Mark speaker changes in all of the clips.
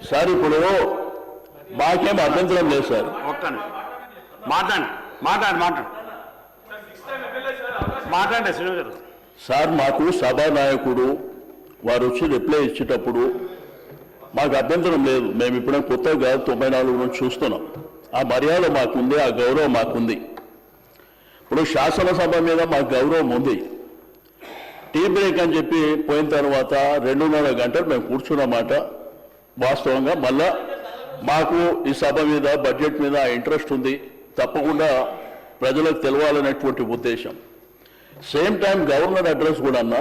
Speaker 1: Sir ఇప్పుడు మాకేం అభ్యంతరం లేదు సార్.
Speaker 2: మాట్లాడండి శ్రీనివాస్ గారు.
Speaker 1: సార్ మాకు సభానాయకుడు వారు వచ్చి రిప్లై ఇచ్చేటప్పుడు మాకు అభ్యంతరం లేదు. మేము ఇప్పుడే కొత్తగా కాదు, 94 నుంచి చూస్తున్నాం. ఆ మర్యాద మాకుంది, ఆ గౌరవం మాకుంది. ఇప్పుడు శాసనసభ మీద మాకు గౌరవం ఉంది. టీ బ్రేక్ అని చెప్పి పోయిన తర్వాత 2.5 గంటలు మేము కూర్చున్నమాట వాస్తవంగా. మళ్ళా మాకు ఈ సభ మీద బడ్జెట్ మీద ఇంట్రెస్ట్ ఉంది, తప్పకుండా ప్రజలకు తెలవాలనేటువంటి ఉద్దేశం. సేమ్ టైం గవర్నర్ అడ్రస్ కూడా అన్న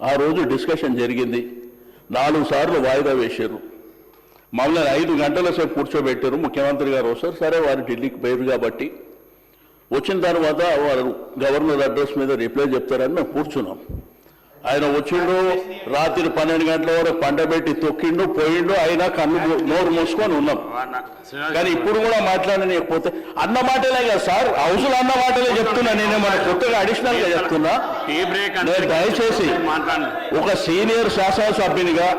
Speaker 1: ఆ రోజు డిస్కషన్ జరిగింది. 4 సార్లు వాయిదా వేశారు. మమ్మల్ని 5 గంటల సేపు కూర్చోబెట్టారు. ముఖ్యమంత్రి గారు వస్తారు, సరే వారు ఢిల్లీకి పోయారు కాబట్టి వచ్చిన తర్వాత వారు గవర్నర్ అడ్రస్ మీద రిప్లై చెప్తారని మేము కూర్చున్నాం. ఆయన వచ్చిండు, రాత్రి 12 గంటల వరకు పండబెట్టి తొక్కిండు, పోయిండు. అయినా కన్ను నోరు మూసుకొని ఉన్నాం. కానీ ఇప్పుడు కూడా మాట్లాడలేకపోతే అన్న మాటలే కదా సార్, హౌస్లో అన్న మాటలే చెప్తున్నా. నేను మన కొత్తగా అడిషనల్ గా చెప్తున్నా. నేను దయచేసి ఒక సీనియర్ శాసనసభ్యునిగా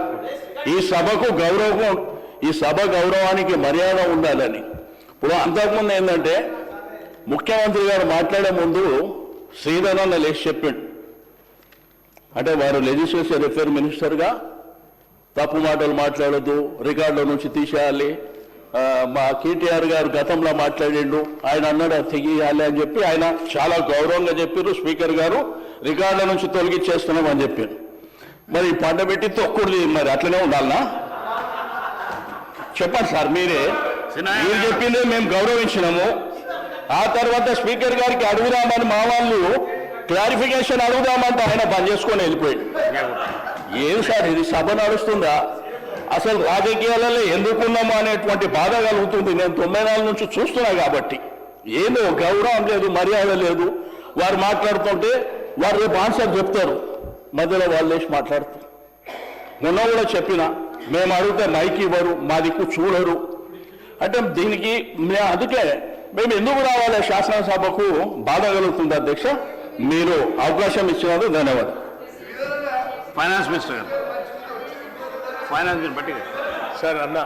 Speaker 1: ఈ సభకు గౌరవం, ఈ సభ గౌరవానికి మర్యాద ఉండాలని. ఇప్పుడు అంతకుముందు ఏంటంటే ముఖ్యమంత్రి గారు మాట్లాడే ముందు శ్రీధరన్న లేచి చెప్పిండు. అంటే వారు లెజిస్లేచర్ అఫేర్ మినిస్టర్గా తప్పు మాటలు మాట్లాడద్దు, రికార్డుల నుంచి తీసేయాలి. మా కేటీఆర్ గారు గతంలో మాట్లాడిండు, ఆయన అన్నాడు తెగియాలి అని చెప్పి ఆయన చాలా గౌరవంగా చెప్పారు. స్పీకర్ గారు రికార్డుల నుంచి తొలగించేస్తున్నాం అని చెప్పారు. మరి పండబెట్టి తొక్కుడు మరి అట్లనే ఉండాలనా? చెప్పండి సార్, మీరు చెప్పింది మేము గౌరవించినాము. ఆ తర్వాత స్పీకర్ గారికి అడుగుదామని మా వాళ్ళు క్లారిఫికేషన్ అడుగుదామంటే ఆయన బంద్ చేసుకొని వెళ్ళిపోయాడు. ఏం సార్ ఇది, సభ నడుస్తుందా? అసలు రాజకీయాలలో ఎందుకున్నామో అనేటువంటి బాధ కలుగుతుంది. నేను 94 నుంచి చూస్తున్నా కాబట్టి ఏదో గౌరవం లేదు, మర్యాద లేదు. వారు మాట్లాడుతుంటే వారు రేపు ఆన్సర్ చెప్తారు, మధ్యలో వాళ్ళు వేసి మాట్లాడుతారు. మొన్న కూడా చెప్పిన, మేము అడిగితే మైక్ ఇవ్వరు, మా దిక్కు చూడరు. అంటే దీనికి అందుకే మేము ఎందుకు రావాలి శాసనసభకు బాధ కలుగుతుంది. అధ్యక్ష, మీరు అవకాశం ఇచ్చినందుకు ధన్యవాదాలు.
Speaker 2: ఫైనాన్స్ మినిస్టర్ గారు, ఫైనాన్స్ మినిస్టర్ బట్టి
Speaker 3: సార్ అన్న